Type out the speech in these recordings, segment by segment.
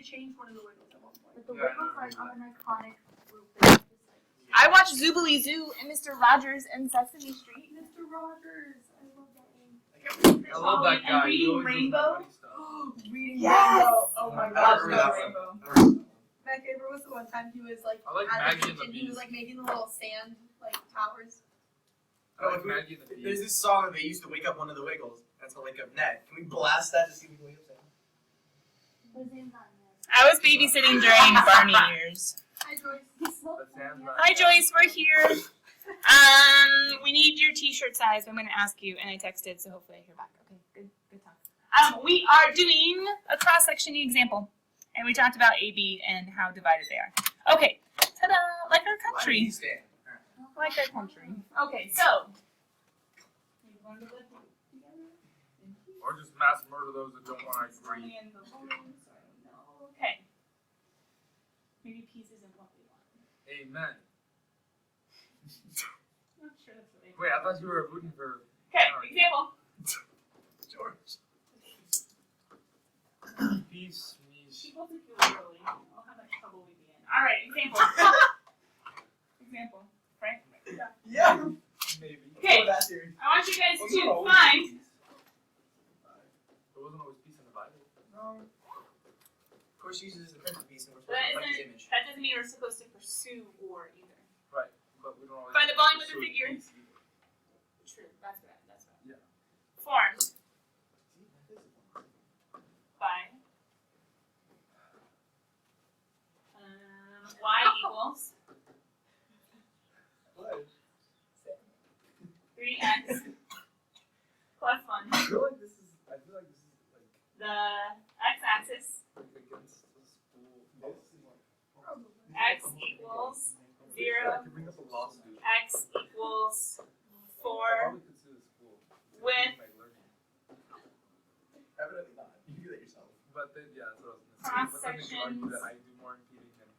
changed one of the wiggles at one point. But the wiggles are an iconic group. I watched Zoobly Zoo and Mr. Rogers and Sesame Street. Mr. Rogers, I love that name. I love that guy. And He Reading always does Rainbow. funny stuff. Reading Yes! Rainbow. Oh my I gosh, remember Reading that Rainbow. one. My favorite was the one time he was like I like at Maggie the and the kitchen. He was Beast. like making the little sand like towers. I like Maggie and the There's Beast. this song that they used to wake up one of the Wiggles. That's a link up net. Can we blast that to see if we can wake up sound? His name's on I was babysitting during Barney years. Hi Joyce. That sounds like- Hi Joyce, we're here. We need your t-shirt size. I'm going to ask you, and I texted, so hopefully I hear back. Okay, good talk. We are doing a cross-section example, and we talked about AB and how divided they are. Okay, ta-da! Like our Why do country. you stand? Like our country. Okay, so. Or just mass murder those that don't want to agree. Okay. Maybe peace isn't what we want. Amen. Not sure that's what they Wait, I thought you were rooting for. Okay, example. George. Peace, niche. People take you literally. I'll have much trouble we'd be in. Alright, example. Example. Frank? Yeah. Maybe. Okay, That theory. I want you guys Oh, to no. find. There wasn't always peace in the Bible. No. Of course, Jesus is the Prince of Peace, and we're That supposed to like his isn't. image. That doesn't mean we're supposed to pursue war either. Right, but we don't always. Find the volume of the pursue figure. peace either. True. That's right. That's right. Yeah. Formed by y equals What? 3x plus 1. I feel like this is like The x-axis, against the school. x equals 0, I could bring up a lawsuit. x equals I 4 probably could sue the school. with My learning. Evidently not. You can do that yourself. But then, yeah, that's what I was gonna say. But then they could argue that I do more impeding than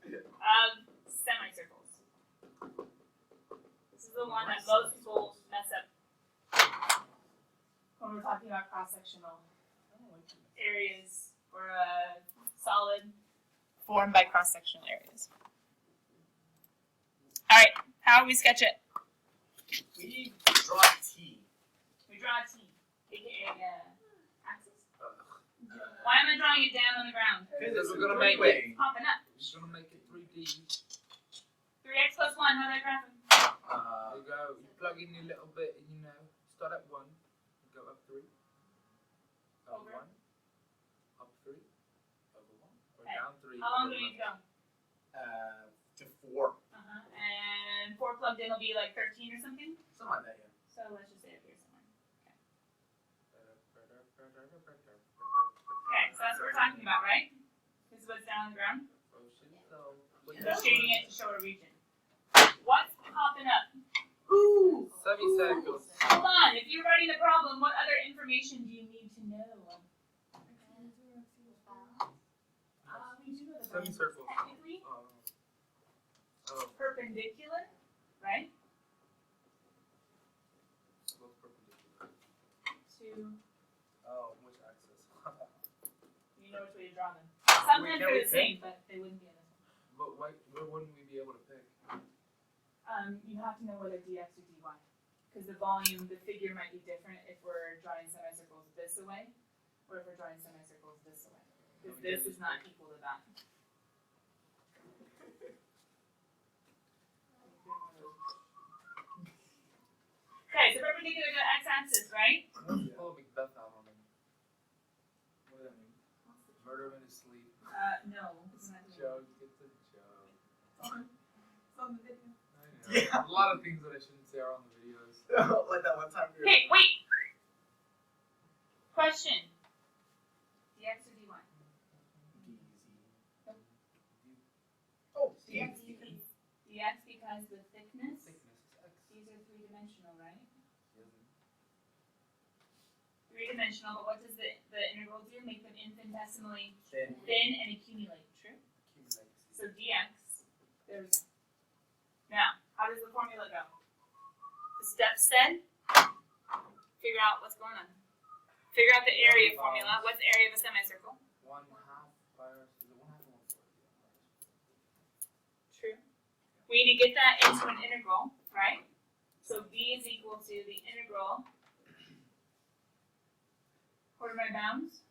he does. of semicircles. This is the one that most people mess up when we're talking about cross-sectional areas or a solid formed by cross-sectional areas. All right, how do we sketch it? We draw a T. We draw a T, aka axis. Why am I drawing it down on the ground? Because we're gonna make It's popping up. We're gonna make it 3D. 3x plus 1, how do I graph it? You go, you plug in your little bit, and you know, start at 1, go up 3, up Over. 1, up 3, over 1, or Okay. down 3. How long over do we need to go? To 4. And 4 plugged in will be like 13 or something? Something like that, yeah. So let's just say up here somewhere. Okay, so that's what we're talking about, right? This is what's down on the ground. We're shading it to show a region. What's popping up? Ooh! Semicircles. Hold on, if you're writing the problem, what other information do you need to know? We do know the problem. Semicircles. Technically, Oh, perpendicular, right? what's perpendicular? To, Oh, which axis? you know which way to draw them. Sometimes Can they're we the same, but they wouldn't be in this one. But why wouldn't we be able to pick? You have to know whether dx or dy. Because the volume, the figure might be different if we're drawing semicircles this away, or if we're drawing semicircles this away. Because this is not equal to that. Okay, so perpendicular to the x-axis, right? Pull Macbeth out on him. What does that mean? Murder him in his sleep. No. It's not doing Joe, get the joke. It's on the video. I know. Yeah. A lot of things that I shouldn't say are on the videos. Like that one time we were. Okay, wait. Question. dx or dy? Oh, dx Steve. because the thickness. Thickness is X. These are three-dimensional, right? Yes. Three-dimensional, but what does the integral do? Make them infinitesimally Then thin and accumulate. True. Accumulate. So dx. There we go. Now, how does the formula go? The steps said, figure out what's going on. Figure out the area formula. What's the area of a semicircle? 1/2 We need to get that into an integral, right? So b is equal to the integral. What are my bounds?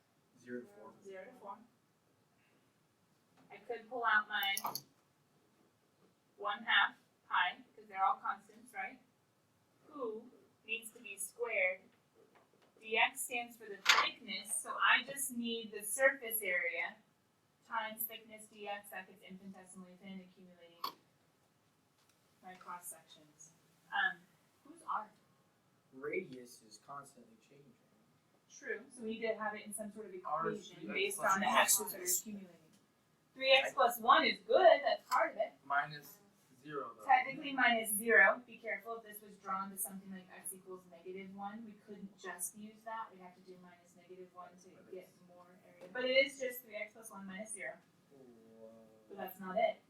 0 to 4. 0 to 4. I could pull out my 1/2 pi, because they're all constants, right? Who needs to be squared. Dx stands for the thickness, so I just need the surface area times thickness dx. That gets infinitesimally thin, accumulating my cross sections. Who's r? Radius is constantly changing. True. So we need to have it in some sort of R is equation 3x based plus on the one. x's that are accumulating. 3x plus 1 is good. That's part of it. Minus 0 though. Technically minus 0. Be careful if this was drawn to something like x equals -1. We couldn't just use that. We'd have to do minus -1 to get more area. But it is just 3x plus 1 minus 0. But that's not it.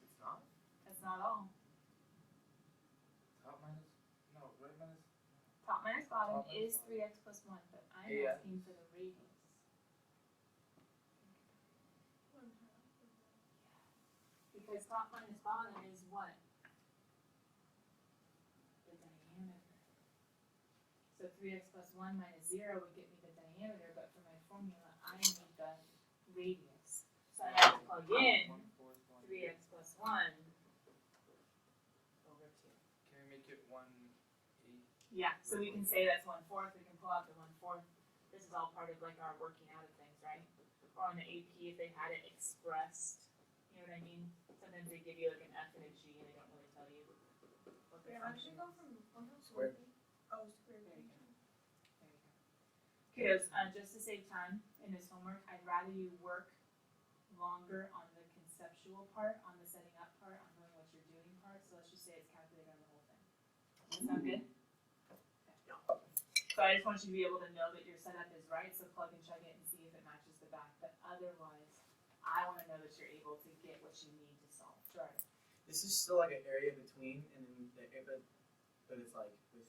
It's not? That's not all. Top minus? No, right minus? Top minus bottom Top minus is bottom. 3x plus 1, but I'm Yeah. asking for the radius. Because top minus bottom is what? The diameter. So 3x plus 1 minus 0 would get me the diameter, but for my formula, I need the radius. So I have to plug in 3x plus 1 over 2. Can we make it 1/8? Yeah, so we can say that's 1/4. We can pull out the 1/4. This is all part of like our working out of things, right? Or on the AP, if they had it expressed, you know what I mean? Sometimes they give you like an F and a G, and they don't really tell you what the Wait, how did function you go is. from 1 to Square. 40? Oh, square. There you go. There you go. Kiddos, just to save time in this homework, I'd rather you work longer on the conceptual part, on the setting up part, on knowing what you're doing part. So let's just say it's calculated on the whole thing. Does that sound good? So I just want you to be able to know that your setup is right, so plug and chug it and see if it matches the back. But otherwise, I want to know that you're able to get what you need to solve. Sure. This is still like an area between, and then but it's like with.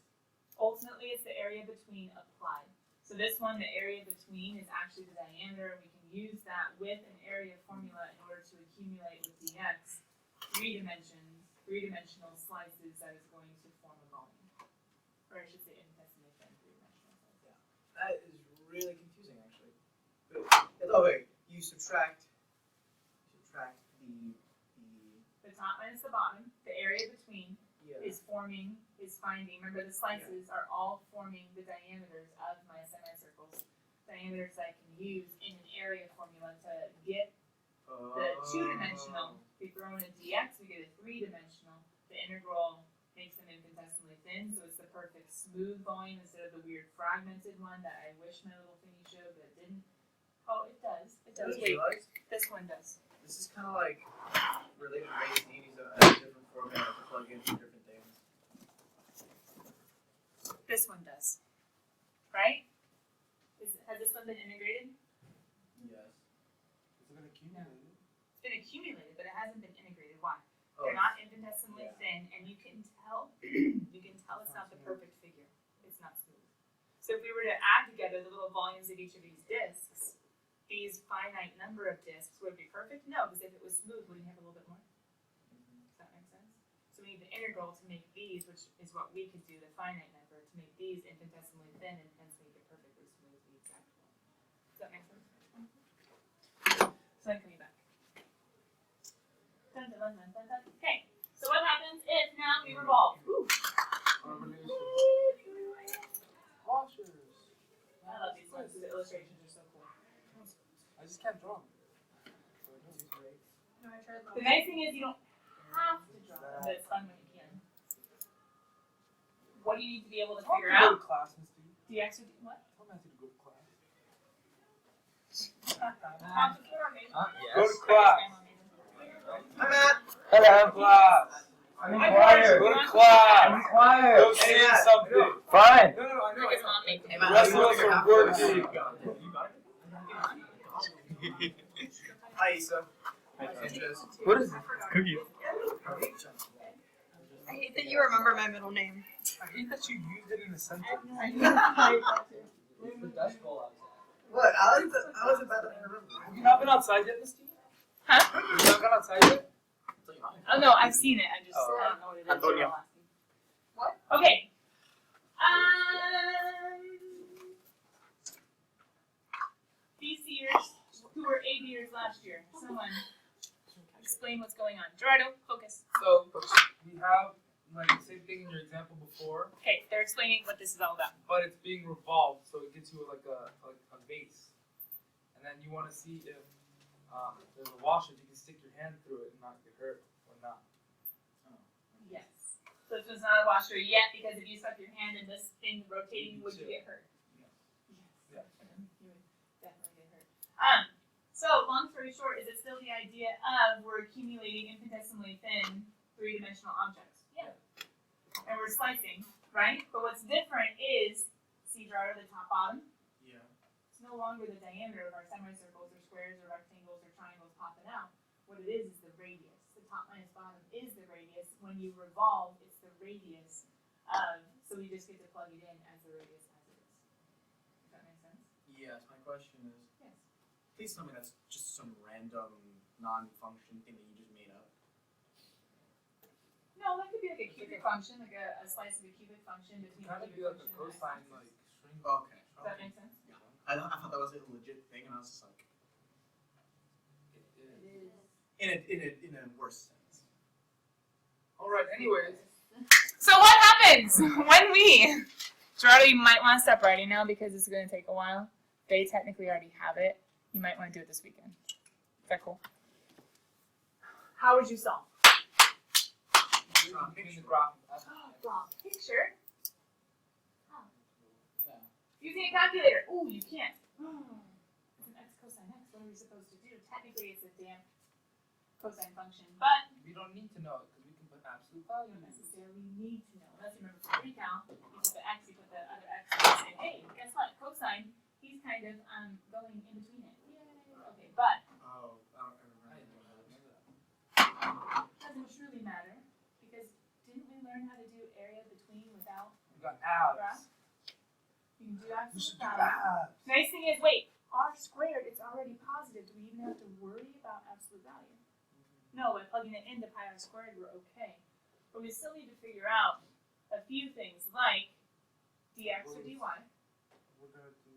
Ultimately, it's the area between applied. So this one, the area between, is actually the diameter. We can use that with an area formula in order to accumulate with dx three-dimensional slices that is going to form a volume. Or I should say infinitesimally thin three-dimensional slices. That is really confusing, actually. Oh wait, you subtract The top minus the bottom, the area between yeah. is finding, remember the slices are all forming the diameters of my semicircles. Diameters that I can use in an area formula to get the two-dimensional. If we throw in a dx, we get a three-dimensional. The integral makes them infinitesimally thin, so it's the perfect smooth volume instead of the weird fragmented one that I wish my little thingy showed, but it didn't. Oh, it does. It does. Wait, this one does. This is kind of like related to base D, so a different format to plug in for different things. This one does. Right? Has this one been integrated? Yes. Is it an accumulated? It's been accumulated, but it hasn't been integrated. Why? Oh, They're not infinitesimally yeah. thin, and you can tell it's not the perfect figure. It's not smooth. So if we were to add together the little volumes of each of these discs, these finite number of discs would be perfect? No, because if it was smooth, wouldn't you have a little bit more? Does that make sense? So we need the integral to make these, which is what we could do, the finite number, to make these infinitesimally thin and hence make it perfectly smooth, the exact one. Does that make sense? So I'm coming back. Dun, dun, dun, dun, dun, dun. Okay, so what happens if now we revolve? Woo. Washers. I love these ones, the illustrations are so cool. I just can't draw them. No, I tried The nice thing is you don't have to draw them, but it's fun when you can. What do you need to be able to figure Go out? to class, Miss D. dx or what? Tell Matthew to go to class. Go to class. Hi, Matt. Hello. Class. I'm quiet. Go to class. I'm quiet. Go say Hey, Matt. something. Fine. No, I know. His mom made Hey, it. Matt, Rest how do you of us figure are out working. You got it? Hi, Issa. What is it? Cookies. I hate that you remember my middle name. I hate that you used it in a sentence. What? I was about to remember. Have you not been outside yet, Miss D? Huh? You not gone outside yet? Oh no, I've seen it. I just Oh. I don't know what it is. Antonio. I'll ask you. What? Okay. BCers who were ABers last year. Someone explain what's going on. Gerardo, focus. So we have like the same thing in your example before, Okay, they're explaining what this is all about. but it's being revolved, so it gives you like a base, and then you want to see if there's a washer, you can stick your hand through it and not get hurt or not. Yes. So this was not a washer yet because if you stuck your hand in this thing rotating, would you get hurt? Yeah. Yes. You would definitely get hurt. So long story short, is it still the idea of we're accumulating infinitesimally thin three-dimensional objects? Yeah. And we're slicing, right? But what's different is, see Gerardo, the top bottom? Yeah. It's no longer the diameter of our semicircles or squares or rectangles or triangles popping out. What it is the radius. The top minus bottom is the radius. When you revolve, it's the radius of, so we just get to plug it in as the radius as it is. Does that make sense? Yes. My question is, Yes. please tell me that's just some random non-function thing that you just made up. No, that could be like a cubic function, like a slice of a cubic function between Kind a of be cubic like a function and cosine x-axis. like string. Okay. Does that make sense? I thought that was a legit thing, and I was just like, It is. in a worse sense. All right. Anyways, So what happens when we, Gerardo, you might want to stop writing now because it's going to take a while. They technically already have it. You might want to do it this weekend. Is that cool? How would you solve? between the graph. Draw a picture. Using a calculator. Ooh, you can't. It's an x cosine x. What are we supposed to do? Technically, it's a damn cosine function, but We don't need to know it because we can put absolute you don't values. necessarily need to know. Let's remember for recal, you put the x, you put the other x, and you say, hey, guess what? Cosine, he's kind of going in between it. Yay. Okay, but Oh, I don't remember. I didn't know that. doesn't truly matter because didn't we learn how to do area between without We got graph? abs. You can do We absolute should do value. abs. Nice thing is, wait, r squared, it's already positive. Do we even have to worry about absolute value? No, by plugging it into pi r squared, we're okay. But we still need to figure out a few things like dx or dy. We're gonna do.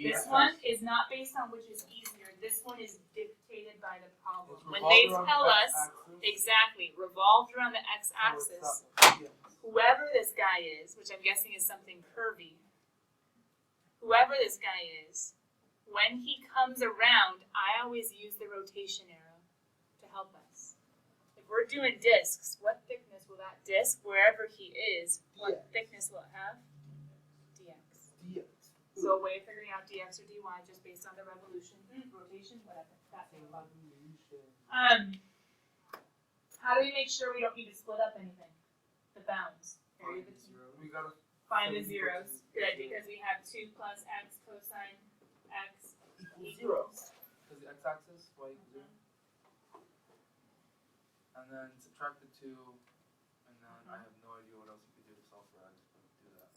This one is not based on which is easier. This one is dictated by the problem. It's When they revolved around tell the us, x-axis, exactly, revolved around the so it's x-axis, that one. Yeah. whoever this guy is, which I'm guessing is something curvy, whoever this guy is, when he comes around, I always use the rotation arrow to help us. If we're doing discs, what thickness will that disc, wherever he is, what thickness will it have? Dx. Dx. So a way of figuring out dx or dy just based on the revolution, rotation, whatever. That thing above. How do we make sure we don't need to split up anything? The bounds. Area between. We gotta Find the zeros. Good, because we have 2 plus x cosine x equals. because the x-axis, y equals 0. And then subtract the 2, and then I have no idea what else you could do to solve for x, but do that.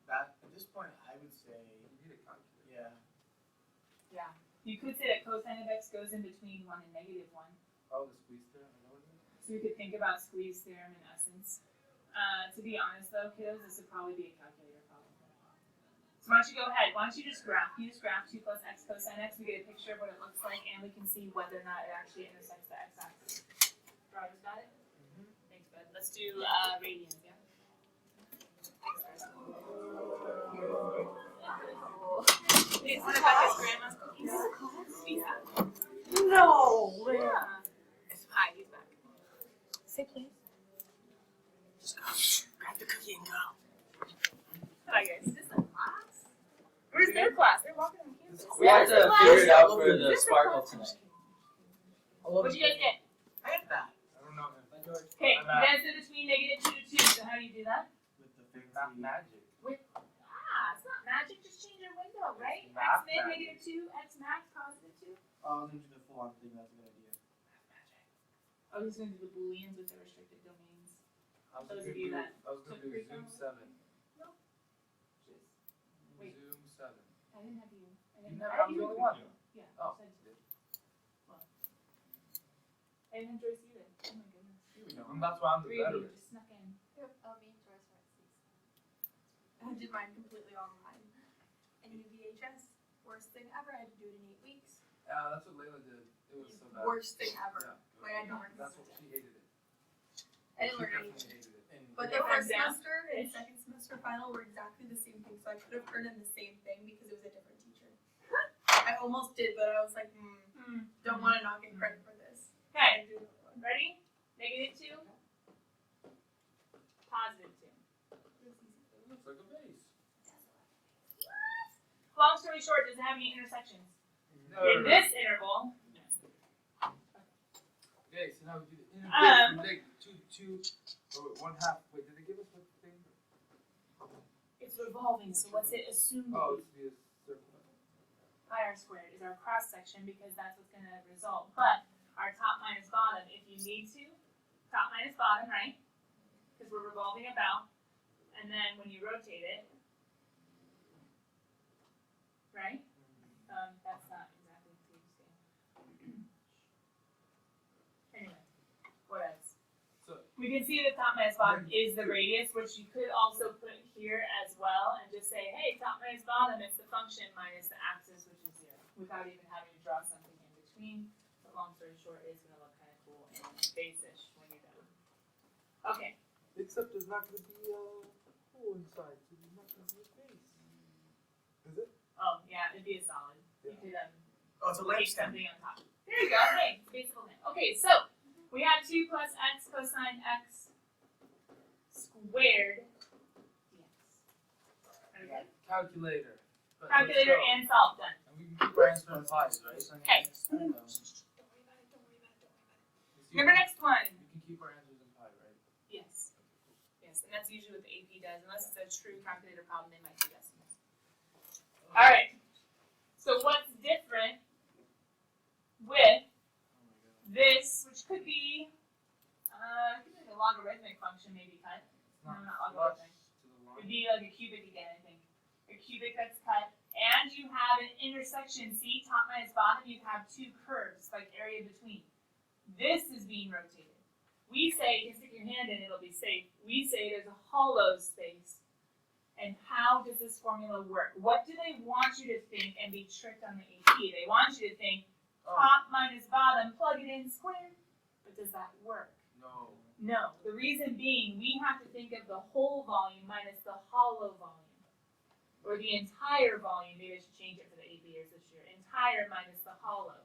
That at this point, I would say, You need a calculator. yeah. Yeah. You could say that cosine of x goes in between 1 and negative 1. Oh, the squeeze theorem, I know what it is. So we could think about squeeze theorem in essence. To be honest though, kiddos, this would probably be a calculator problem. So why don't you go ahead? Why don't you just graph? You just graph 2 plus x cosine x. We get a picture of what it looks like, and we can see whether or not it actually intersects the x-axis. Roger's got it? Thanks, bud. Let's do radians, yeah? Thanks, guys. Hey, what about his grandma's cookies? Yeah. No. Yeah. Hi, he's back. Say please. Just go. Grab the cookie and go. Hi, guys. Is this a class? Where's their class? They're walking on campus. We have to figure it out for the This is sparkle class. tonight. What'd you guys get? I got that. I don't know. Okay, I'm you at- guys in between -2 to 2. So how do you do that? With the fancy. Not magic. It's not magic. Just change your window, right? It's math X min magic. -2, X max +2. Oh, I'm gonna do the full-on thing. That's a good idea. Oh, he's going to do the booleans with the restricted domains. I was Those gonna of you do, that I was gonna took do pre-com. Zoom 7. Wait. Zoom 7. I didn't have you. I You didn't never, I I'm had the you. only one. Yeah. Oh. you said- I didn't enjoy you then. Oh my goodness. Here we go. And that's why I'm the 3 of you veteran. just snuck in. Yep. Oh, me and Joyce were at C's. I did mine completely online. And VHS, worst thing ever. I had to do it in 8 weeks. That's what Layla did. It was so bad. Worst thing ever. Yeah. Like I don't That's remember what it. she hated it. I didn't She learn anything. definitely hated it. But the Yeah, first yeah. semester and second semester final were exactly the same thing, so I could have turned in the same thing because it was a different teacher. I almost did, but I was like, don't want to not get credit for this. Okay, I do another one. ready? -2, +2. It looks like a vase. Long story short, does it have any intersections? No. In this interval, Okay, so now we do the integral from -2 to 1/2. Wait, did they give us what thing? it's revolving, so what's it assumed Oh, to it's be? the circle. Pi r squared is our cross section because that's what's going to result. But our top minus bottom, if you need to, top minus bottom, right? Because we're revolving about. And then when you rotate it, right? That's not exactly what you say. Anyway, what else? So We can see the top minus bottom is the radius, which you could also put here as well and just say, hey, top minus bottom, it's the function minus the axis, which is 0, without even having to draw something in between. But long story short, it's going to look kind of cool and base-ish when you're done. Okay, except there's not going to be a hole inside, so there's not going to be a vase. Is it? oh yeah, it'd be a solid. You Yeah. could Oh, it's a make lampstand. something on top. There you go, hey, it's basically that. Okay, so we have 2 plus x cosine x squared dx. Okay. Calculator. But Calculator let's go. and solve done. And we can keep our answer in pies, right? Okay. Remember next one. We can keep our answers in pi, right? Yes. Yes, and that's usually what the AP does. Unless it's a true calculator problem, they might do decimals. All right. So what's different with this, which could be like a logarithmic function, maybe cut. It's No, not not flush logarithmic. to the It'd line. be like a cubic again, I think. A cubic that's cut, and you have an intersection. See, top minus bottom. You have 2 curves, like area between. This is being rotated. We say you can stick your hand in, it'll be safe. We say there's a hollow space. And how does this formula work? What do they want you to think and be tricked on the AP? They want you to think top minus bottom, plug it in, square. But does that work? No. No. The reason being, we have to think of the whole volume minus the hollow volume. Or the entire volume. Maybe I should change it for the APers this year. Entire minus the hollow.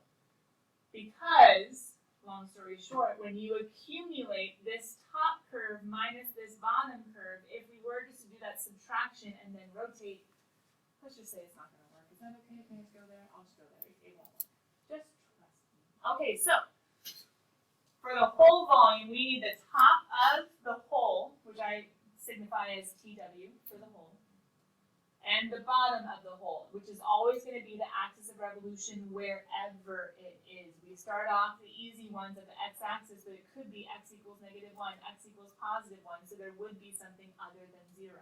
Because, long story short, when you accumulate this top curve minus this bottom curve, if we were just to do that subtraction and then rotate, let's just say it's not going to work. Is that okay? Can I just go there? I'll just go there. It won't work. Just trust me. Okay, so for the whole volume, we need the top of the whole, which I signify as TW for the whole, and the bottom of the whole, which is always going to be the axis of revolution wherever it is. We start off the easy ones of the x-axis, but it could be x equals -1, x equals +1, so there would be something other than 0.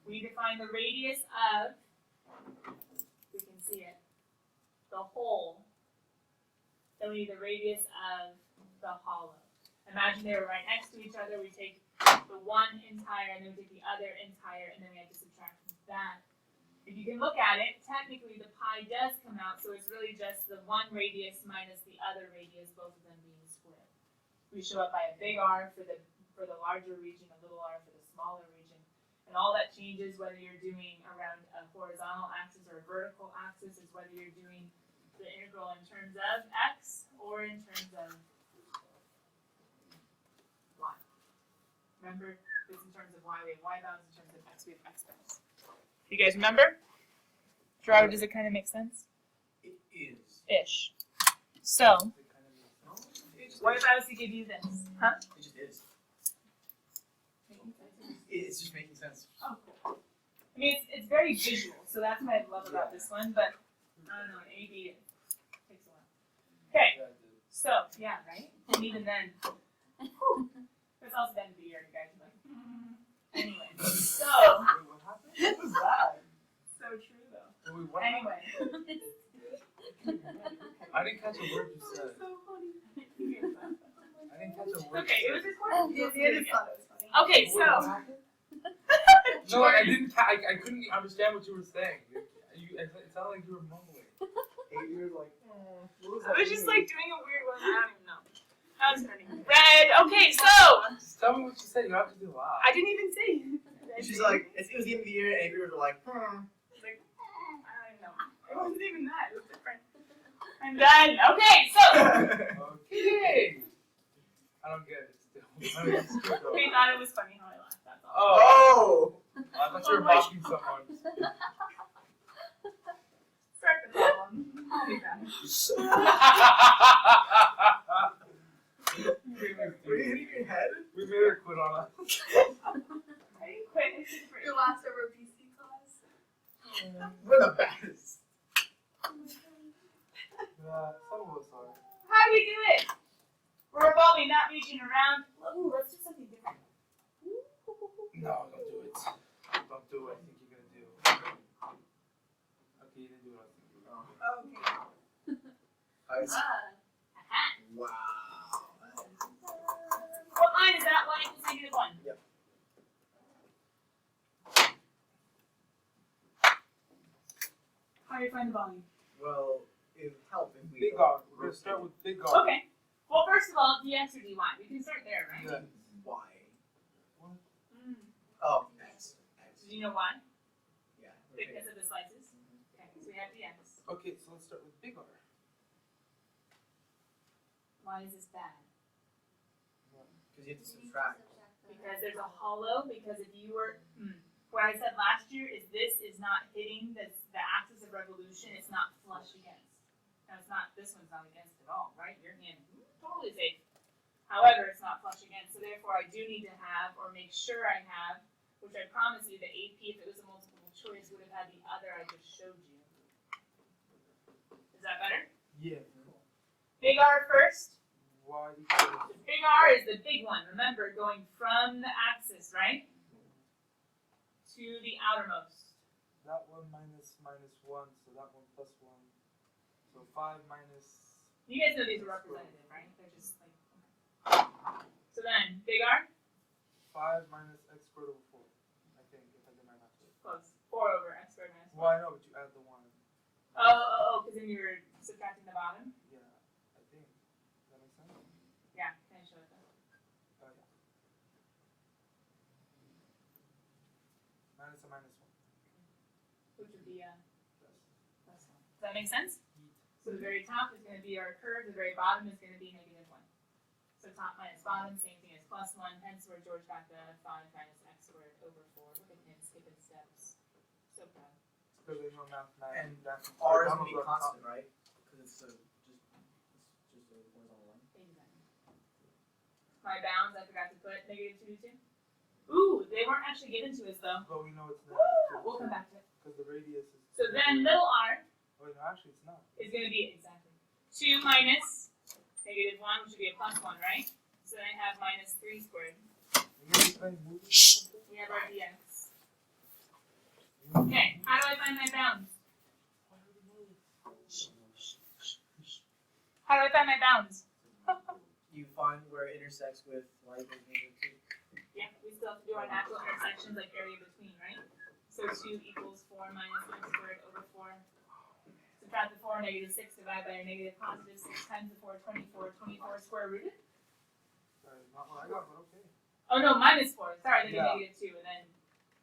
We define the radius of, we can see it, the whole. Then we need the radius of the hollow. Imagine they were right next to each other. We take the one entire, and then we take the other entire, and then we have to subtract that. If you can look at it, technically the pi does come out, so it's really just the one radius minus the other radius, both of them being squared. We show up by a big R for the larger region, a little r for the smaller region. And all that changes whether you're doing around a horizontal axis or a vertical axis, is whether you're doing the integral in terms of x or in terms of y. Remember, this in terms of y, we have y bounds, in terms of x, we have x bounds. You guys remember? Gerardo, does it kind of make sense? It is. Ish. So, It kind of makes sense. what if I was to give you this? Huh? It just is. It's just making sense. Oh, cool. I mean, it's very visual, so that's what I love about this one, but I don't know, AB, it takes a while. Okay, Yeah, I did. so, yeah, right? And even then, it's also the end of the year, you guys are like, anyway, so, Wait, what happened? What was that? so true though. Wait, what Anyway. happened? I didn't catch a word you said. So funny. Okay, it was recorded. Yeah, I just thought it was funny. Okay, What so. happened? No, I didn't. I couldn't understand what you were saying. It sounded like you were mumbling. 8 years, like, what was I that was just mean? like doing a weird one. I don't even know. That was funny. Red. Okay, so. Just tell me what you said. You don't have to do loud. I didn't even say. She's like, it was the end of the year, and 8 years were like, Like, I don't even know. It wasn't even that. It was different. I'm done. Okay, so. Okay. I don't get it still. I mean, it's good though. We thought it was funny how I laughed. That's all. Oh, I thought you were mocking someone. Start the problem. I'll be back. Were you hitting your head? We made her quit on us. I didn't quit. It's just for Your last ever BC class. We're the best. Yeah, some of us are. How do we do it? We're revolving, not reaching around. Ooh, let's do something different. No, don't do it. Don't do what I think you're gonna do. Okay, you didn't do what I think you were gonna do. Okay. Wow. What line is that? 1 equals -1. Yep. How do you find the volume? Well, it would help if we Big R. We're gonna start with big R. Okay. Well, first of all, dx or dy. We can start there, right? Yeah. Y. Mm. Oh, X. Do you know why? Yeah. Because of the slices. Okay, so we have dx. Okay, so let's start with big R. Why is this bad? Because you have to subtract. Because there's a hollow. Because if you were, what I said last year is this is not hitting the axis of revolution. It's not flush against. Now it's not. This one's not against at all, right? Your hand totally safe. However, it's not flush against. So therefore, I do need to have, or make sure I have, which I promise you, the AP, if it was a multiple choice, would have had the other I just showed you. Is that better? Yeah. Big R first. Why do you The big R is the big one. Remember, going from the axis, right? To the outermost. that one minus 1, so that one plus 1. So 5 minus. You guys know these are representative, right? They're just like. So then, big R, 5 minus x squared over 4. I think, if I did my math right. close. 4 over x squared minus 1. Well, I know, but you add the 1. Because then you're subtracting the bottom? Yeah, I think. Does that make sense? Yeah, can I show it though? Oh, yeah. Minus a minus 1. Which would be Yes. plus 1. Does that make sense? So the very top is going to be our curve, the very bottom is going to be -1. So top minus bottom, same thing as +1, hence where George got the 5 minus x squared over 4. Look at him skipping steps. So proud. Because they know mathematics. And that's R is Donald's going to be up top. constant, right? Because it's just a horizontal line. Exactly. My bounds, I forgot to put -2 to 2. Ooh, they weren't actually given to us though. But we know it's Woo! negative. We'll come back to it. Because the radius is. So then little r Oh, no, actually, it's not. is going to be exactly 2 minus -1, which would be a +1, right? So then I have -3 squared. Are you gonna be playing movies or something? We have our dx. Okay, how do I find my bounds? How do I find my bounds? You find where it intersects with y equals -2. Yeah, we still have to do our natural intersections like area between, right? So 2 equals 4 minus x squared over 4. Subtract the 4, -6 divided by a negative positive 6 times the 4, 24. 24 square rooted? Sorry, not what I got, but okay. Oh no, -4. Sorry, then Yeah. -2, and then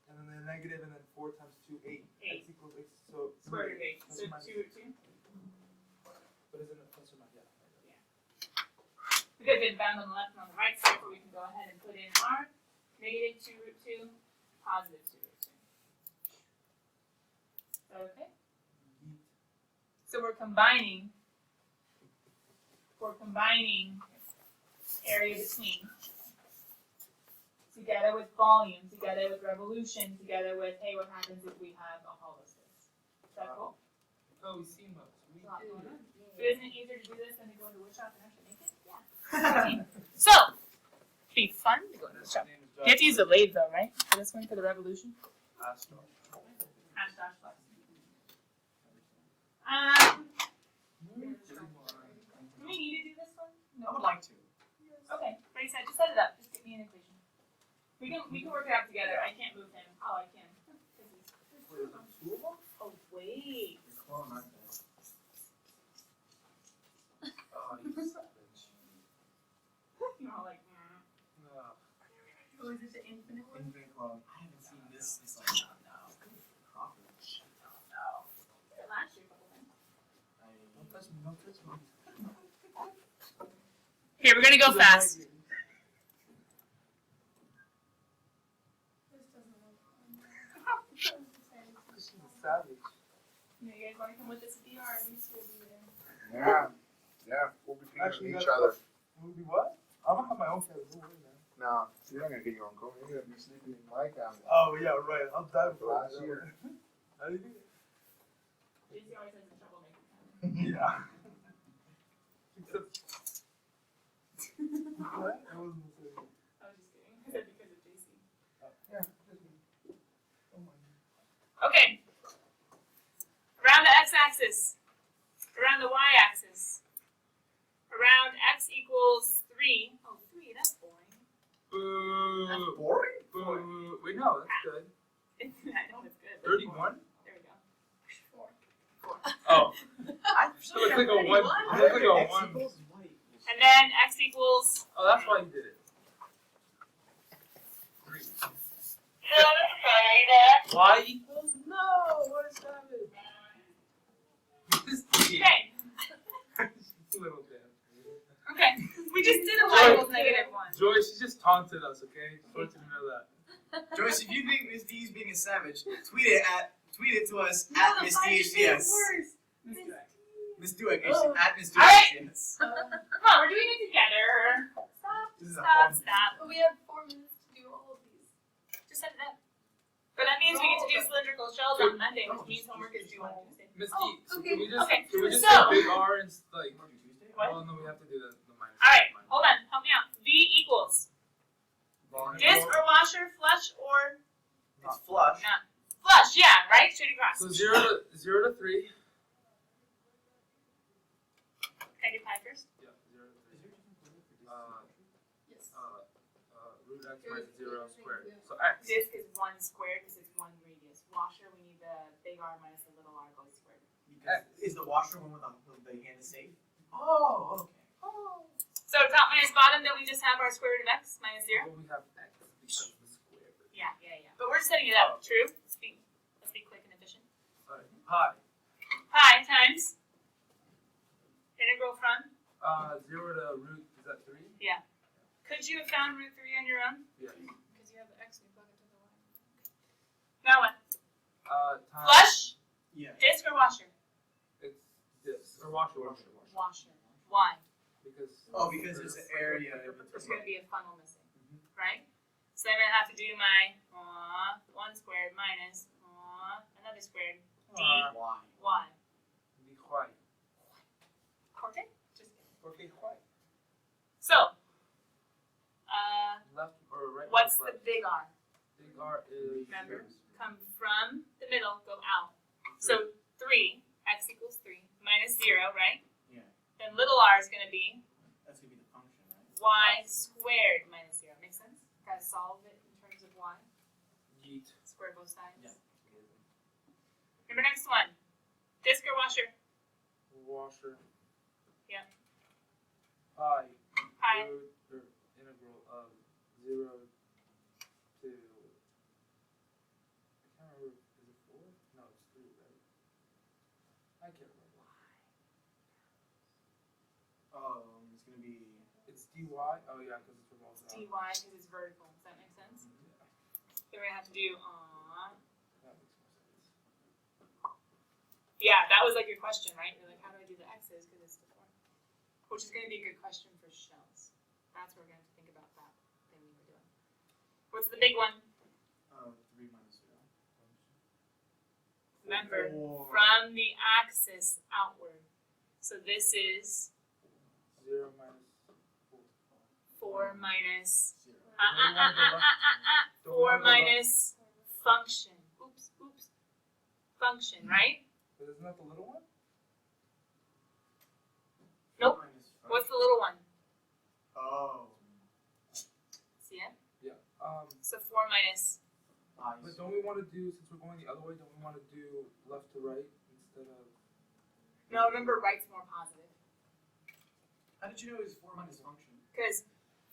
And then the negative, and then 4 times 2, 8. 8. X equals x, so. square root of 8. Plus So or minus. 2 root 2. But isn't it plus or minus? Yeah. Because it's bound on the left and on the right side, so we can go ahead and put in r. -2 root 2, positive 2 root 2. Is that okay? So we're combining area between together with volume, together with revolution, together with, hey, what happens if we have a hollow space? Is that cool? Oh, we seen those. We There's a lot going did. on. But isn't it easier to do this than to go to the woodshop and actually make it? Yeah. So, be fun to go to the shop. Name is You have to use the lathe though, right? For this one, for the revolution? Astro. Ash Josh Flex. Do we need to do this one? I would like to. Okay, Ray said we can work it out together. I can't move him. Oh, I can. Oh wait. You're clone, aren't they? Oh, you savage. You're all like, No. Oh, is it the infinite one? Infinite clone. I haven't seen this since like no. Crawford. No. last year, couple times. Don't touch me. Don't touch me. Here, we're gonna go fast. This doesn't look fun. This is savage. You guys wanna come with us to DR? At least we'll be there. Yeah, we'll be Actually, each that's other. We'll be what? I'm gonna have my own cabin. Don't worry, man. No, you're not gonna get your own coat. You're gonna be sleeping in my cabin. Oh yeah, right. I'll die before Last year. How do you do it? JC always has a troublemaker. Yeah. Except. What? I wasn't saying. I was just kidding. I said because of JC. Yeah. Oh my. Okay. Around the x-axis. Around the y-axis. Around x equals 3. Oh, 3, that's boring. Boo. That's boring. Boo. Wait, no, that's good. I know it's good. 31? There we go. 4. Oh. I So it's like a one. It's like a one. And then x equals. Oh, that's why you did it. 3. Why equals no? What is savage? Okay. It's a little bit. Okay. We just did a y equals -1. Joyce, she just taunted us, okay? Just want you to know that. Joyce, if you think Miss D is being a savage, tweet it to us at Miss DHDS. Miss Duick at Miss Alright. DHDS. Come on, we're doing it together. Stop. This is a Stop. fun. Stop. But we have 4 minutes to do all of these. Just set it up. But that means we get to do cylindrical shells on Monday, which means homework is due on Tuesday. Miss D, Oh, so okay. can we just, Okay, can we just so- say big R and like, What? well, no, we have to do the minus. Alright, hold on. Help me out. V equals disc or washer, flush or It's flush. not. Flush, yeah, right? Straight across. So 0 to 3. Can I do pi first? Yeah, 0 to 3. Yes. Root x minus 0 squared. So x. Disc is 1 squared because it's 1 radius. Washer, we need the big R minus the little r goes squared. Because is the washer one with the hand is safe? Oh, okay. So top minus bottom, then we just have our square root of x minus 0. Well, we have x because the square. Yeah. But we're setting it up. True? Let's be quick and efficient. Alright, pi. Pi times integral from. 0 to root, is that 3? Could you have found root 3 on your own? Yes. Because you have the x and you plug it to the y. Now what? Times. Flush, Yeah. disc or washer? It's this. Or washer. Washer. Why? Because. Oh, because there's an area. There's going to be a funnel missing, right? So I'm going to have to do my 1 squared minus another squared d Why? y. Be white. Okay? Just kidding. Okay, white. So, Left or right? what's left? the big R? Big R is. Remember? Come from the middle, go out. So 3, x equals 3, minus 0, right? Yeah. Then little r is going to be That's gonna be the function, right? y squared minus 0. Make sense? Gotta solve it in terms of y. Yeet. Square both sides. Yeah. Remember next one. Disc or washer? Washer. Yeah. Pi. Pi. Root or integral of 0 to. I can't remember. Is it 4? No, it's 3, right? I can't remember. It's gonna be. It's dy. Oh yeah, because it's revolved dy around. because it's vertical. Does that make sense? Yeah, Then we're gonna have to do that makes more sense. yeah, that was like your question, right? You're like, how do I do the x's because it's the form? Which is gonna be a good question for shells. That's where we're gonna have to think about that thing we were doing. What's the big one? 3 minus 0. Remember, Four. from the axis outward. So this is 0 minus 4 minus 0. 4 minus function. Oops. Function, right? But isn't that the little one? Nope. Minus five. What's the little one? Oh. See it? Yeah. So minus. But don't we want to do, since we're going the other way, don't we want to do left to right instead of? No, remember right's more positive. How did you know it was 4 minus function? Because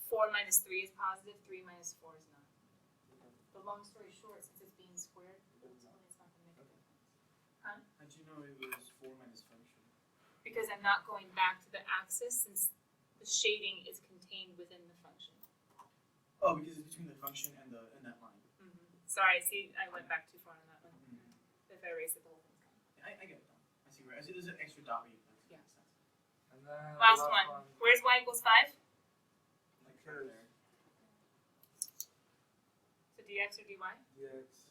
4 minus 3 is positive, 3 minus 4 is not. But long story short, since it's being squared, it's not going to make a difference. How did you know it was 4 minus function? Because I'm not going back to the axis since the shading is contained within the function. Oh, because it's between the function and that line. Sorry, see, I went back too far on that one. If I erase it, the whole thing's gone. I get it though. I see where there's an extra dot where you put it. Yeah. Makes sense. And then Last one. Where's y equals 5? Like right there. So dx or dy? dx.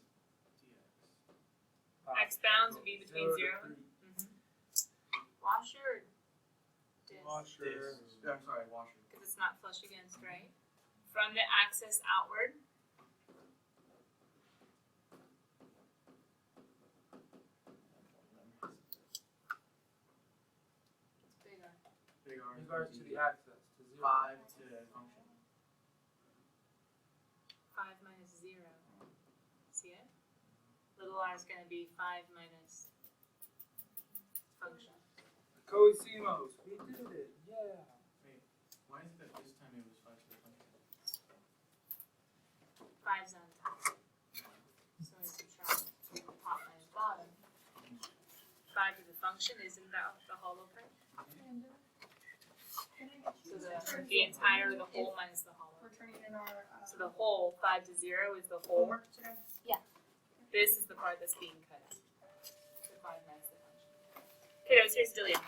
X bounds would be between 0 and washer or disk? Washer. I'm sorry, washer. Because it's not flush against, right? From the axis outward. It's big on. Big R. In regards to the axis, to 0. 5 to function. 5 minus 0. See it? Little r is going to be 5 minus function. Coisimos, we did it, yeah. Why is it that this time it was 5 to the function? 5's on top. So we subtract top minus bottom. 5 to the function, isn't that the hollow part? So the entire, the whole minus the hollow. We're turning in our So the whole 5 to 0 is the whole. homework today. This is the part that's being cut out. The 5 minus the function. Okay, here's Dillian.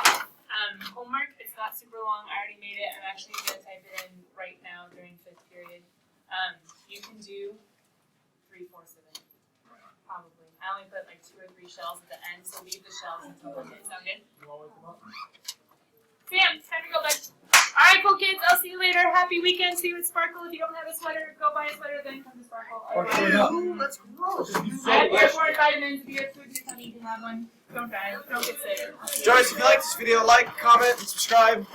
Homework, it's not super long. I already made it. I'm actually going to type it in right now during 5th period. You can do 3/4 of it. Probably. I only put like 2 or 3 shells at the end, so leave the shells until the end. Sound good? You want to wake them up? Sam, time to go back. Alright, cool kids. I'll see you later. Happy weekend. See you at Sparkle. If you don't have a sweater, go buy a sweater, then come to Sparkle. That's gross. I have airport vitamins. If you have food in your tummy, you can have one. Don't die. Don't get sick. Joyce, if you like this video, like, comment, and subscribe.